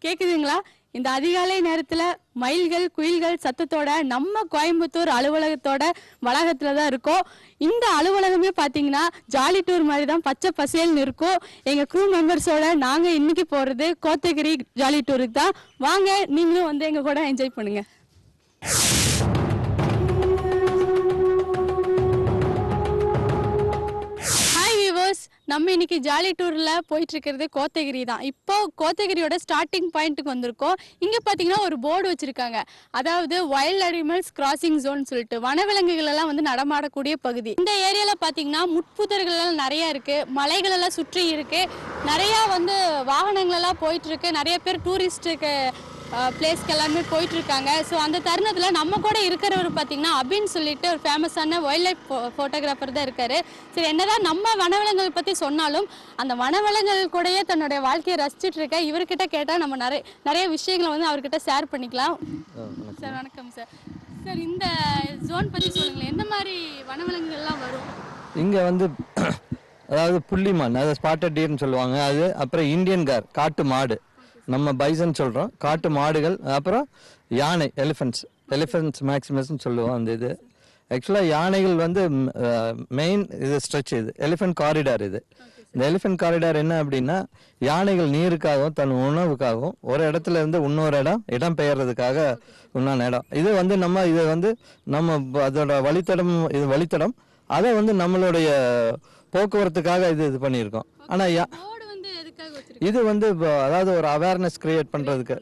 கேக்குதுங்களா? இந்த அதிகாலை நேரத்துல மயில்கள் குயில்கள் சத்தத்தோட நம்ம கோயம்புத்தூர் அலுவலகத்தோட வளாகத்துல தான் இருக்கோம். இந்த அலுவலகமே பாத்தீங்கன்னா ஜாலி டூர் மாதிரி தான் பச்சை பசேல்னு இருக்கும். எங்க க்ரூ மெம்பர்ஸோட நாங்க இன்னைக்கு போறது கோத்தகிரி ஜாலி டூருக்கு தான். வாங்க நீங்களும் வந்து எங்க கூட என்ஜாய் பண்ணுங்க. நம்ம இன்னைக்கு ஜாலி டூர்ல போயிட்டு இருக்கிறது கோத்தகிரி தான். இப்போ கோத்தகிரியோட ஸ்டார்டிங் பாயிண்ட்டுக்கு வந்திருக்கோம். இங்க பாத்தீங்கன்னா ஒரு போர்டு வச்சிருக்காங்க. அதாவது வைல்ட் அனிமல்ஸ் கிராசிங் ஜோன் சொல்லிட்டு வனவிலங்குகள் எல்லாம் வந்து நடமாடக்கூடிய பகுதி. இந்த ஏரியால பாத்தீங்கன்னா முட்புதர்கள் எல்லாம் நிறைய இருக்கு, மலைகள் எல்லாம் சுற்றி இருக்கு, நிறைய வந்து வாகனங்கள் எல்லாம் போயிட்டு இருக்கு, நிறைய பேர் டூரிஸ்டுக்கு பிளேஸ்க்கு எல்லாமே போயிட்டு இருக்காங்க. ஸோ அந்த தருணத்தில் நம்ம கூட இருக்கிறவர் பார்த்தீங்கன்னா அபின்னு சொல்லிட்டு ஒரு ஃபேமஸான வைல்ட் லைஃப் ஃபோட்டோகிராஃபர் தான் இருக்காரு. சரி, என்னதான் நம்ம வனவிலங்குகள் பற்றி சொன்னாலும் அந்த வனவிலங்குகள் கூடயே தன்னுடைய வாழ்க்கையை ரசிச்சுட்டு இருக்க இவர்கிட்ட கேட்டால் நம்ம நிறைய விஷயங்களை வந்து அவர்கிட்ட ஷேர் பண்ணிக்கலாம். சார் வணக்கம் சார். சார், இந்த ஜோன் பற்றி சொல்லுங்களேன், எந்த மாதிரி வனவிலங்குகள்லாம் வரும் இங்கே வந்து? அதாவது புள்ளிமான், அதாவது ஸ்பாட்டட் டீர்னு சொல்லுவாங்க, அது அப்புறம் இந்தியன் கார் காட்டு மாடு, நம்ம பைசன் சொல்கிறோம், காட்டு மாடுகள், அப்புறம் யானை எலிஃபென்ட்ஸ் மேக்சிமஸ்ன்னு சொல்லுவோம். அந்த இது ஆக்சுவலாக யானைகள் வந்து மெயின் இது ஸ்ட்ரெச், இது எலிஃபென்ட் காரிடார். இது இந்த எலிஃபென்ட் காரிடார் என்ன அப்படின்னா, யானைகள் நீருக்காகவும் தன் உணவுக்காகவும் ஒரு இடத்துல இருந்து இன்னொரு இடம் பெயர்றதுக்காக உண்டான இடம். இது வந்து நம்ம அதோட வழித்தடம் அதை வந்து நம்மளுடைய போக்குவரத்துக்காக இது பண்ணியிருக்கோம். ஆனால் இது வந்து அதாவது ஒரு அவேர்னஸ் கிரியேட் பண்றதுக்கு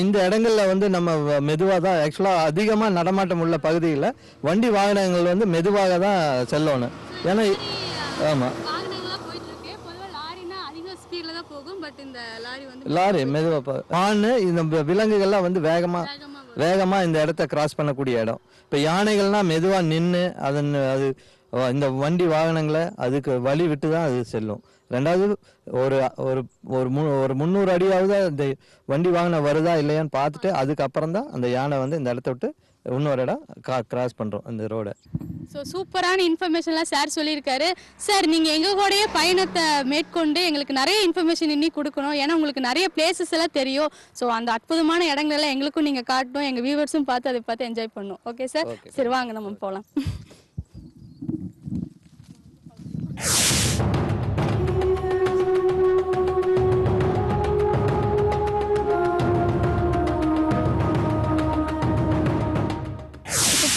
இந்த இடங்கள்ல வந்து நம்ம மெதுவாக தான், ஆக்சுவலாக அதிகமாக நடமாட்டம் உள்ள பகுதியில் வண்டி வாகனங்கள் வந்து மெதுவாக தான் செல்லணும். ஏன்னா ஆமாம், லாரி மெதுவாக இந்த விலங்குகள்லாம் வந்து வேகமாக இந்த இடத்த கிராஸ் பண்ணக்கூடிய இடம். இப்போ யானைகள்னா மெதுவாக நின்று அது இந்த வண்டி வாகனங்களை அதுக்கு வழி விட்டு தான் அது செல்லும். ரெண்டாவது ஒரு ஒரு 300 அடியாவது இந்த வண்டி வாகனம் வருதா இல்லையான்னு பார்த்துட்டு அதுக்கப்புறம் தான் அந்த யானை வந்து இந்த இடத்த விட்டு இன்னொரு இடம் கிராஸ் பண்ணுறோம் அந்த ரோடை. ஸோ சூப்பரான இன்ஃபர்மேஷன்லாம் சார் சொல்லியிருக்காரு. சார், நீங்கள் எங்கள் கூடயே பயணத்தை மேற்கொண்டு எங்களுக்கு நிறைய இன்ஃபர்மேஷன் இன்னி கொடுக்கணும். ஏன்னா உங்களுக்கு நிறைய பிளேசஸ் எல்லாம் தெரியும். ஸோ அந்த அற்புதமான இடங்களெல்லாம் எங்களுக்கும் நீங்கள் காட்டணும், எங்கள் வியூவர்ஸும் பார்த்து அதை பார்த்து என்ஜாய் பண்ணணும். Okay sir? சரி, வாங்க நம்ம போகலாம்.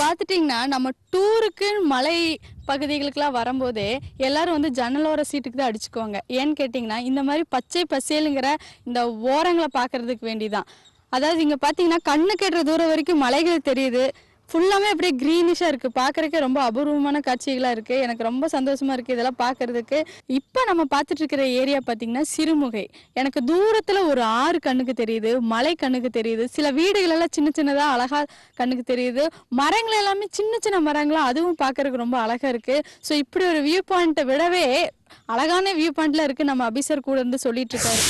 பார்த்துட்டிங்கன்னா நம்ம டூருக்கு மலை பகுதிகளுக்கெல்லாம் வரும்போதே எல்லாரும் வந்து ஜன்னலோர சீட்டுக்கு தான் அடிச்சுக்குவாங்க. ஏன்னு கேட்டிங்கன்னா இந்த மாதிரி பச்சை பசேலுங்கிற இந்த ஓரங்களை பார்க்கறதுக்கு வேண்டிதான். அதாவது இங்கே பார்த்தீங்கன்னா கண்ணு கெட்டுற தூரம் வரைக்கும் மலைகள் தெரியுது, ஃபுல்லாமே அப்படியே க்ரீனிஷாக இருக்குது, பார்க்குறதுக்கே ரொம்ப அபூர்வமான காட்சிகளாக இருக்குது. எனக்கு ரொம்ப சந்தோஷமாக இருக்குது இதெல்லாம் பார்க்குறதுக்கு. இப்போ நம்ம பார்த்துட்டு இருக்கிற ஏரியா பார்த்திங்கன்னா சிறுமுகை. எனக்கு தூரத்தில் ஒரு ஆறு கண்ணுக்கு தெரியுது, மலை கண்ணுக்கு தெரியுது, சில வீடுகளெல்லாம் சின்ன சின்னதாக அழகாக கண்ணுக்கு தெரியுது, மரங்கள் எல்லாமே சின்ன சின்ன மரங்களாம், அதுவும் பார்க்குறதுக்கு ரொம்ப அழகாக இருக்குது. ஸோ இப்படி ஒரு வியூ பாயிண்ட்டை விடவே அழகான வியூ பாயிண்ட்ல இருக்குது நம்ம அபிசர் கூட இருந்து சொல்லிட்டு இருக்காரு.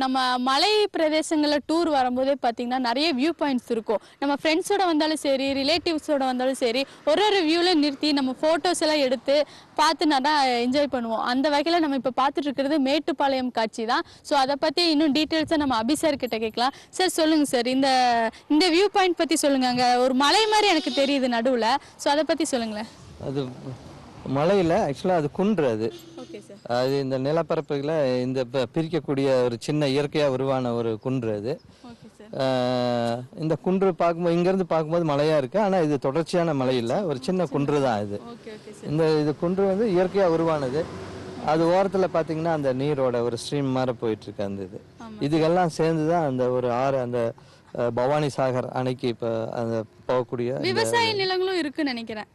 நம்ம மலை பிரதேசங்களில் டூர் வரும்போதே பார்த்தீங்கன்னா நிறைய வியூ பாயிண்ட்ஸ் இருக்கும். நம்ம ஃப்ரெண்ட்ஸோட வந்தாலும் சரி, ரிலேட்டிவ்ஸோட வந்தாலும் சரி, ஒரு வியூவில் நிறுத்தி நம்ம ஃபோட்டோஸ் எல்லாம் எடுத்து பார்த்து நல்லா என்ஜாய் பண்ணுவோம். அந்த வகையில் நம்ம இப்போ பார்த்துட்டு இருக்கிறது மேட்டுப்பாளையம் காட்சி தான். ஸோ அதை பற்றி இன்னும் டீட்டெயில்ஸாக நம்ம அபிசார் கிட்ட கேட்கலாம். சார், சொல்லுங்கள் சார், இந்த வியூ பாயிண்ட் பற்றி சொல்லுங்கள். அங்கே ஒரு மலை மாதிரி எனக்கு தெரியுது நடுவில். ஸோ அதை பற்றி சொல்லுங்களேன். அது மலையில் ஆக்சுவலாக அது குன்று, அது இந்த நிலப்பரப்புகளை இந்த பிரிக்கக்கூடிய ஒரு சின்ன இயற்கையாக உருவான ஒரு குன்று. அது இந்த குன்று பார்க்கும்போது இங்கேருந்து பார்க்கும்போது மலையாக இருக்குது, ஆனால் இது தொடர்ச்சியான மலை இல்லை, ஒரு சின்ன குன்று தான் இது. இது குன்று வந்து இயற்கையாக உருவானது. அது ஓரத்தில் பார்த்தீங்கன்னா அந்த நீரோட ஒரு ஸ்ட்ரீம் மாதிரி போயிட்டுருக்கு. அந்த இதுகெல்லாம் சேர்ந்து தான் அந்த ஒரு ஆறு, அந்த பவானி சாகர் அணைக்கு இப்போ அந்த போகக்கூடிய விவசாய நிலங்களும் இருக்குன்னு நினைக்கிறேன்.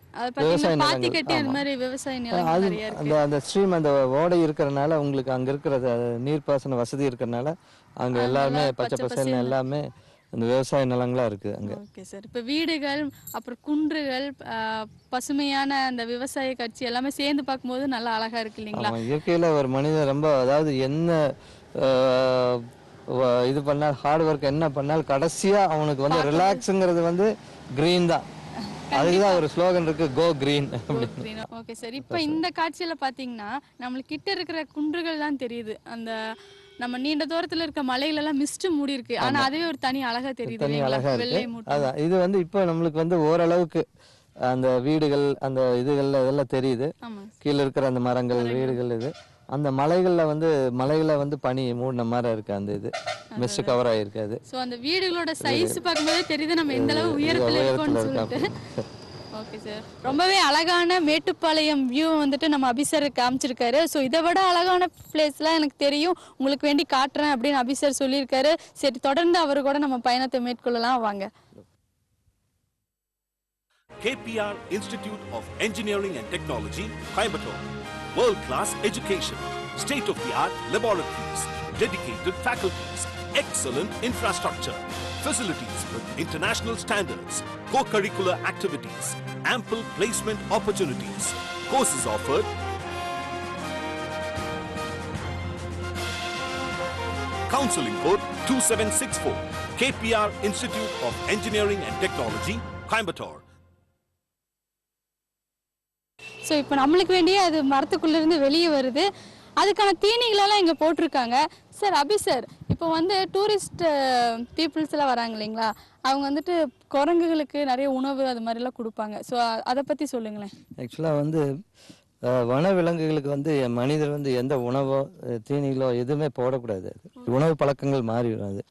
அந்த ஸ்ட்ரீம், அந்த ஓடை இருக்கிறதுனால உங்களுக்கு அங்கே இருக்கிற நீர்ப்பாசன வசதி இருக்கிறதுனால அங்கே எல்லாமே பச்சை பசேல்னு எல்லாமே அந்த விவசாய நிலங்களா இருக்குது அங்கே. Okay sir. இப்போ வீடுகள், அப்புறம் குன்றுகள், பசுமையான அந்த விவசாய காட்சி எல்லாமே சேர்ந்து பார்க்கும்போது நல்லா அழகா இருக்கு இல்லைங்களா? இயற்கையில் ஒரு மனிதன் ரொம்ப, அதாவது என்ன இது பண்ணால், ஹார்ட் ஒர்க் என்ன பண்ணால் கடைசியாக அவனுக்கு வந்து ரிலாக்ஸுங்கிறது வந்து க்ரீன் தான். அதுக்குதான் ஒரு ஸ்லோகன் இருக்கு, கோ கிரீன் அப்படின்னு. Okay sir. இப்போ இந்த காட்சியில பாத்தீங்கன்னா நம்மளுக்கு கிட்ட இருக்கிற குன்றுகள் தான் தெரியுது. அந்த நம்ம நீண்ட தூரத்துல இருக்க மலைகள் எல்லாம் மிஸ்ட் மூடி இருக்கு. ஆனா அதுவே ஒரு தனி அழகா தெரியுது. தனி அழகா வெள்ளை இருக்கு. மூட்டம். அதான் இது வந்து இப்போ நம்மளுக்கு வந்து ஓரளவுக்கு அந்த வீடுகள் அந்த இதுகள்ல இதெல்லாம் தெரியுது. ஆமா. கீழே இருக்கிற அந்த மரங்கள் வீடுகள் இது அந்த மலைகளை வந்து பனி மூடின மாதிரி இருக்கு. அந்த இது மிஸ்ட் கவர் ஆகிருக்கு. அது ஸோ அந்த வீடுகளோட சைஸ் பார்க்கும்போதே தெரியுது நம்ம எந்த அளவு உயரத்துல இருக்கோம்னு சொல்லிட்டு. Okay sir. ரொம்பவே அழகான மேட்டுப்பாளையம் வியூ வந்துட்டு நம்ம அபிசர் காமிச்சிருக்காரு. ஸோ இதை விட அழகான பிளேஸ்லாம் எனக்கு தெரியும், உங்களுக்கு வேண்டி காட்டுறேன் அப்படின்னு அபிசர் சொல்லியிருக்காரு. சரி, தொடர்ந்து அவரு கூட நம்ம பயணத்தை மேற்கொள்ளலாம் வாங்க. KPR Institute of Engineering and Technology, Coimbatore. World-class education, state-of-the-art laboratories, dedicated faculties, excellent infrastructure, facilities with international standards, co-curricular activities, ample placement opportunities. Courses offered: Counseling code 2764. KPR Institute of Engineering and Technology, Coimbatore. So இப்போ நம்மளுக்கு வேண்டிய அது மரத்துக்குள்ளேருந்து வெளியே வருது. அதுக்கான தீனிகளெல்லாம் இங்கே போட்டிருக்காங்க. Sir அபிசர், இப்போ வந்து டூரிஸ்ட் பீப்புள்ஸ் எல்லாம் வராங்க இல்லைங்களா, அவங்க வந்துட்டு குரங்குகளுக்கு நிறைய உணவு அது மாதிரிலாம் கொடுப்பாங்க. ஸோ அதை பற்றி சொல்லுங்களேன். ஆக்சுவலாக வந்து வனவிலங்குகளுக்கு வந்து மனிதர் வந்து எந்த உணவோ தீனிகளோ எதுவுமே போடக்கூடாது. உணவு பழக்கங்கள் மாறிடும். அது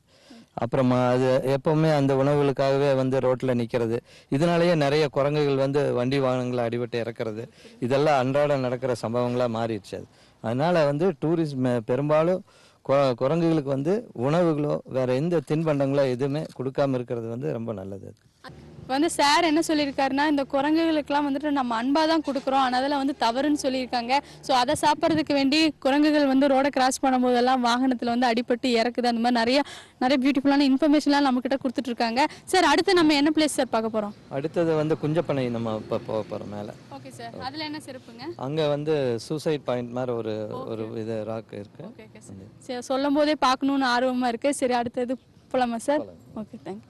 அப்புறமா அது எப்பவுமே அந்த உணவுகளுக்காகவே வந்து ரோட்டில் நிற்கிறது. இதனாலேயே நிறைய குரங்குகள் வந்து வண்டி வாகனங்களை அடிபட்டு இறக்குறது, இதெல்லாம் அன்றாட நடக்கிற சம்பவங்களாக மாறிடுச்சு. அது அதனால வந்து டூரிஸ்ட் பெரும்பாலும் குரங்குகளுக்கு வந்து உணவுகளோ வேற எந்த தின்பண்டங்களோ எதுவுமே கொடுக்காம இருக்கிறது வந்து ரொம்ப நல்லது. வந்து சார் என்ன சொல்லியிருக்காருன்னா, இந்த குரங்குகளுக்கெல்லாம் வந்துட்டு நம்ம அன்பாக தான் கொடுக்குறோம், ஆனால் அதில் வந்து தவறுன்னு சொல்லியிருக்காங்க. ஸோ அதை சாப்பிட்றதுக்கு வேண்டி குரங்குகள் வந்து ரோடை கிராஸ் பண்ணும்போதெல்லாம் வாகனத்தில் வந்து அடிபட்டு இறக்குது. அந்த மாதிரி நிறைய பியூட்டிஃபுல்லான இன்ஃபர்மேஷன்லாம் நம்மக்கிட்ட கொடுத்துட்ருக்காங்க. சார் அடுத்து நம்ம என்ன பிளேஸ் சார் பார்க்க போகிறோம்? அடுத்தது வந்து குஞ்சப்பனை நம்ம இப்போ போக போகிறோம் மேலே. Okay sir. அதில் என்ன சிறப்புங்க? அங்கே வந்து சூசைட் பாயிண்ட் மாதிரி ஒரு இது ராக் இருக்குது. Okay okay sir. சரி, சொல்லும் போதே பார்க்கணுன்னு ஆர்வமாக இருக்குது. சரி, அடுத்தது போகலாமா சார்? Okay, thank you.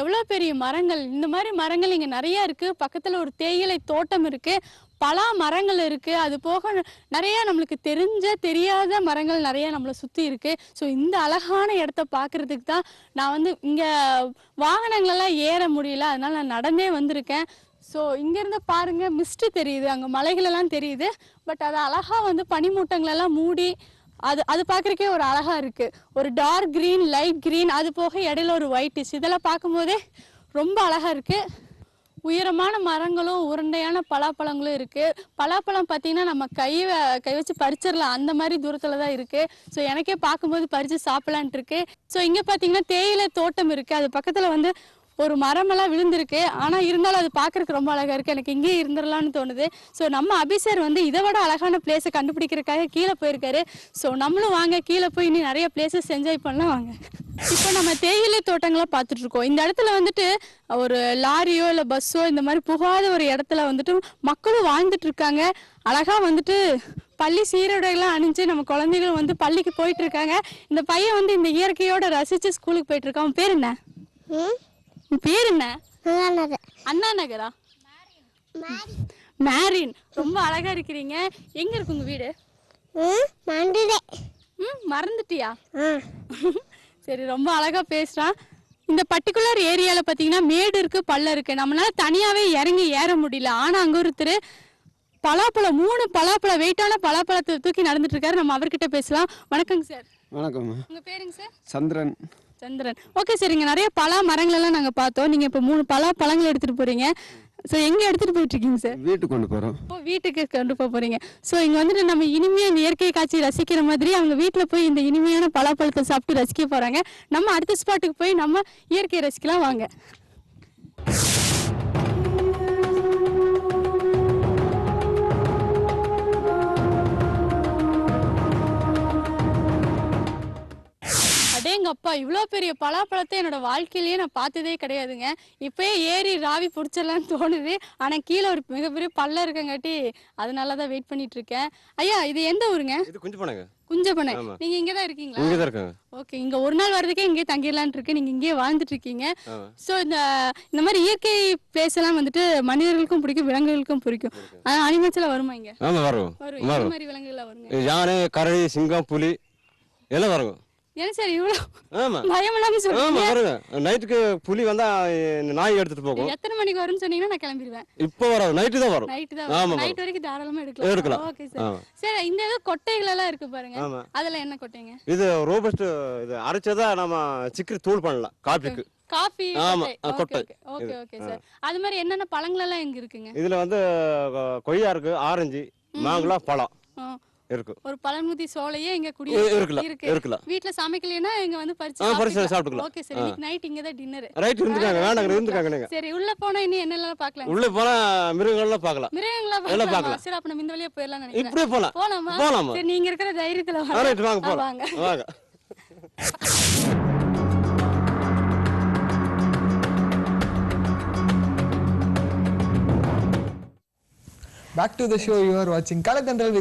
எவ்வளோ பெரிய மரங்கள்! இந்த மாதிரி மரங்கள் இங்கே நிறைய இருக்கு. பக்கத்தில் ஒரு தேயிலை தோட்டம் இருக்கு, பலா மரங்கள் இருக்கு. அது போக நிறைய நம்மளுக்கு தெரியாத மரங்கள் நிறைய நம்மளை சுற்றி இருக்கு. ஸோ இந்த அழகான இடத்த பார்க்கறதுக்கு தான் நான் வந்து இங்கே வாகனங்களெல்லாம் ஏற முடியல, அதனால நான் நடந்தே வந்திருக்கேன். ஸோ இங்கேருந்து பாருங்க, மிஸ்ட் தெரியுது, அங்கே மலைகளெல்லாம் தெரியுது. பட் அது அழகா வந்து பனிமூட்டங்களெல்லாம் மூடி அது பார்க்குறக்கே ஒரு அழகா இருக்கு. ஒரு டார்க் கிரீன், லைட் கிரீன், அது போக இடையில ஒரு ஒயிட்டிஷ், இதெல்லாம் பார்க்கும்போதே ரொம்ப அழகா இருக்கு. உயரமான மரங்களும் உருண்டையான பலாப்பழங்களும் இருக்கு. பலாப்பழம் பார்த்தீங்கன்னா நம்ம கை வச்சு பறிச்சிடலாம், அந்த மாதிரி தூரத்துல தான் இருக்கு. ஸோ எனக்கே பார்க்கும்போது பறிச்சு சாப்பிடலான்ட்டு இருக்கு. ஸோ இங்க பார்த்தீங்கன்னா தேயிலை தோட்டம் இருக்கு. அது பக்கத்துல வந்து ஒரு மரமெல்லாம் விழுந்திருக்கு. ஆனால் இருந்தாலும் அது பார்க்குறதுக்கு ரொம்ப அழகாக இருக்குது. எனக்கு இங்கேயே இருந்துடலான்னு தோணுது. ஸோ நம்ம அபிசர் வந்து இதை விட அழகான பிளேஸை கண்டுபிடிக்கிறதுக்காக கீழே போயிருக்காரு. ஸோ நம்மளும் வாங்க, கீழே போய் இன்னும் நிறைய பிளேசஸ் என்ஜாய் பண்ணலாம் வாங்க. இப்போ நம்ம தேயிலை தோட்டங்களை பார்த்துட்ருக்கோம். இந்த இடத்துல வந்துட்டு ஒரு லாரியோ இல்லை பஸ்ஸோ இந்த மாதிரி புகாத ஒரு இடத்துல வந்துட்டு மக்களும் வாழ்ந்துட்டு இருக்காங்க. அழகாக வந்துட்டு பள்ளி சீருடைகள்லாம் அணிஞ்சு நம்ம குழந்தைகள் வந்து பள்ளிக்கு போயிட்டு இருக்காங்க. இந்த பையன் வந்து இந்த இயற்கையோட ரசித்து ஸ்கூலுக்கு போயிட்டு இருக்கான். அவன் பேர் என்ன? பேர் என்ன? அண்ணா நகரா? மேரின். ரொம்ப அழகா இருக்கிறீங்க. எங்க இருக்கு உங்க வீடு? மறந்துட்டியா? சரி, ரொம்ப அழகா பேசுறான். இந்த பர்டிகுலர் ஏரியால பாத்தீங்கன்னா மேடு இருக்கு, பள்ளம் இருக்கு. நம்மளால தனியாவே இறங்கி ஏற முடியல. ஆனா அங்க ஒருத்தர் பலாப்பழம் 3 பலாப்பழம் வெயிட்டான பலாப்பழத்தை தூக்கி நடந்துட்டு இருக்காரு. நம்ம அவர்கிட்ட பேசலாம். வணக்கங்க சார். வணக்கம். உங்க பேருங்க சார்? சந்திரன். சந்திரன். ஓகே சார், இங்கே நிறைய பலா மரங்கள் எல்லாம் நாங்கள் பார்த்தோம். நீங்கள் இப்போ 3 பலா பழங்கள் எடுத்துகிட்டு போகிறீங்க. ஸோ எங்க எடுத்துட்டு போயிட்டு இருக்கீங்க சார்? வீட்டுக்கு கொண்டு போகிறோம். இப்போ வீட்டுக்கு கொண்டு போக போறீங்க. ஸோ இங்க வந்துட்டு நம்ம இனிமையா இந்த இயற்கை காட்சி ரசிக்கிற மாதிரி அவங்க வீட்டில் போய் இந்த இனிமையான பலாப்பழத்தை சாப்பிட்டு ரசிக்க போறாங்க. நம்ம அடுத்த ஸ்பாட்டுக்கு போய் நம்ம இயற்கையை ரசிக்கலாம் வாங்க. எங்க அப்பா இவ்வளோ பெரிய பலாப்பழத்தை என்னோட வாழ்க்கையிலேயே நான் பார்த்ததே கிடையாதுங்க. இப்பயே ஏறி ராவி பிடிச்சிடலான்னு தோணுது. ஆனால் கீழே ஒரு மிகப்பெரிய பள்ளம் இருக்கங்காட்டி அதனால தான் வெயிட் பண்ணிட்டு இருக்கேன். ஐயா இது எந்த ஊருங்க? இது குஞ்சப்பனைங்க. குஞ்சப்பனை. நீங்க இங்கே தான் இருக்கீங்களா? இங்கே தான் இருக்காங்க. ஓகே, இங்க ஒரு நாள் வர்றதுக்கே இங்கே தங்கிடலான்னு இருக்கு. நீங்க இங்கேயே வாழ்ந்துட்டு இருக்கீங்க. ஸோ இந்த மாதிரி இயற்கை பிளேஸ் எல்லாம் வந்துட்டு மனிதர்களுக்கும் பிடிக்கும், விலங்குகளுக்கும் பிடிக்கும். ஆனால் அனிமல்ஸ் எல்லாம் வருமா இங்க? ஆமாம் வரும். வரும். இந்த மாதிரி விலங்குகள் வருங்க. யானை, கரடி, சிங்கம், புலி எல்லாம் வரும். ஏன் சார் இவ்வளோ ஆமா பயம் இல்லாம ஆமா சொல்றீங்க? வருங்க. நைட்டுக்கு புலி வந்தா நாய் எடுத்துட்டு போகும். எத்தனை மணிக்கு வரும்னு சொன்னீங்கன்னா நான் கிளம்பிடுவேன். இப்போ வராது, நைட்டு தான் வரும். நைட்டு தான் ஆமா நைட் வரைக்கும் தாராளமா எடுக்கலாம். எடுக்கலாம். Okay sir. சரி இந்த ஏதோ கொட்டைகள் எல்லாம் இருக்கு பாருங்க. ஆமா. அதெல்லாம் என்ன கொட்டைங்க? இது ரோபஸ்ட், இது அரைச்சதா நம்ம சிக்கரி தூள் பண்ணலாம் காபிக்கு. காஃபி ஆமா, கொட்டை. கொட்டை. Okay okay sir. அது மாதிரி என்னென்ன பழங்கள் எல்லாம் இங்க இருக்குங்க? இதுல வந்து கொய்யா இருக்கு, ஆரஞ்சு, மாங்கலாம், பழம் ஆ. இருக்கு. ஒரு பழமுதி சோலையே இங்க குடி இருக்கலாம். வீட்ல சமைக்கலைன்னா இங்க வந்து பறிச்சு சாப்பிட்டுக்கலாம். Okay sir. இன்னைக்கு நைட் இங்க தான் டின்னர். ரைட் இருந்துக்காங்க. வேணாங்க இருந்துக்காங்க நீங்க. சரி உள்ள போனா இன்னும் என்னெல்லாம் பார்க்கலாம்? உள்ள போனா மிருகங்கள்லாம் பார்க்கலாம். மிருகங்களா பார்க்கலாம். சரி அப்ப நம்ம இந்த வழியா போயிடலாம் நினைக்கிறேன். இப்படியே போலாம். போலாமா? சரி நீங்க இருக்கிற தைரியத்துல ரைட் வாங்க போலாம். வாங்க. Back to the show, you are watching Kalakanral with